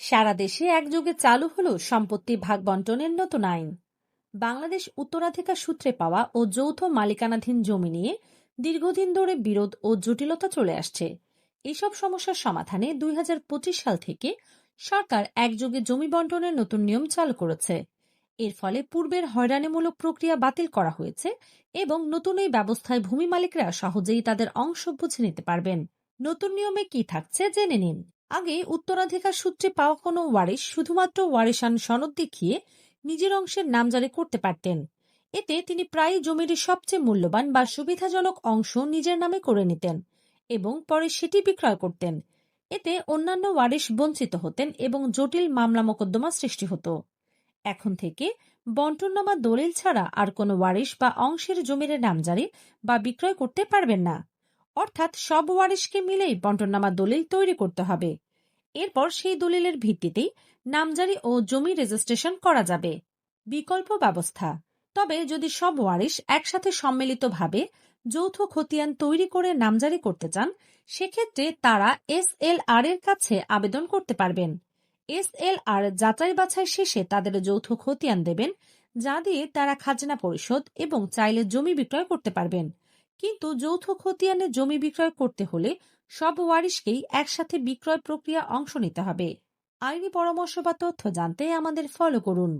সারা দেশে একযোগে চালু হলো সম্পত্তি ভাগ বন্টনের নতুন আইন। বাংলাদেশ উত্তরাধিকার সূত্রে পাওয়া ও যৌথ মালিকানাধীন জমি নিয়ে দীর্ঘদিন ধরে বিরোধ ও জটিলতা চলে আসছে। এসব সমস্যার সমাধানে ২০২৫ সাল থেকে সরকার একযোগে জমি বন্টনের নতুন নিয়ম চালু করেছে। এর ফলে পূর্বের হয়রানিমূলক প্রক্রিয়া বাতিল করা হয়েছে এবং নতুন এই ব্যবস্থায় ভূমি মালিকরা সহজেই তাদের অংশ বুঝে নিতে পারবেন। নতুন নিয়মে কি থাকছে জেনে নিন। আগে উত্তরাধিকার সূত্রে পাওয়া কোনো ওয়ারিশ শুধুমাত্র ওয়ারিশান সনদ দেখিয়ে নিজের অংশের নামজারি করতে পারতেন। এতে তিনি প্রায় জমির সবচেয়ে মূল্যবান বা সুবিধাজনক অংশ নিজের নামে করে নিতেন এবং পরে সেটি বিক্রয় করতেন। এতে অন্যান্য ওয়ারিশ বঞ্চিত হতেন এবং জটিল মামলা মোকদ্দমা সৃষ্টি হতো। এখন থেকে বন্টননামা দলিল ছাড়া আর কোনো ওয়ারিশ বা অংশের জমির নামজারি বা বিক্রয় করতে পারবেন না। অর্থাৎ সব ওয়ারিশকে মিলেই বন্টননামা দলিল তৈরি করতে হবে। এরপর সেই দলিলের ভিত্তিতেই নামজারি ও জমি রেজিস্ট্রেশন করা যাবে। বিকল্প ব্যবস্থা: তবে যদি সব ওয়ারিশ একসাথে সম্মিলিতভাবে যৌথ খতিয়ান তৈরি করে নামজারি করতে চান, সেক্ষেত্রে তারা SLR এর কাছে আবেদন করতে পারবেন। SLR যাচাই বাছাই শেষে তাদের যৌথ খতিয়ান দেবেন, যা দিয়ে তারা খাজনা পরিশোধ এবং চাইলে জমি বিক্রয় করতে পারবেন। কিন্তু যৌথ খতিয়ানে জমি বিক্রয় করতে হলে সব ওয়ারিশকেই একসাথে বিক্রয় প্রক্রিয়া অংশ নিতে হবে। আইনি পরামর্শ বা তথ্য জানতে আমাদের ফলো করুন।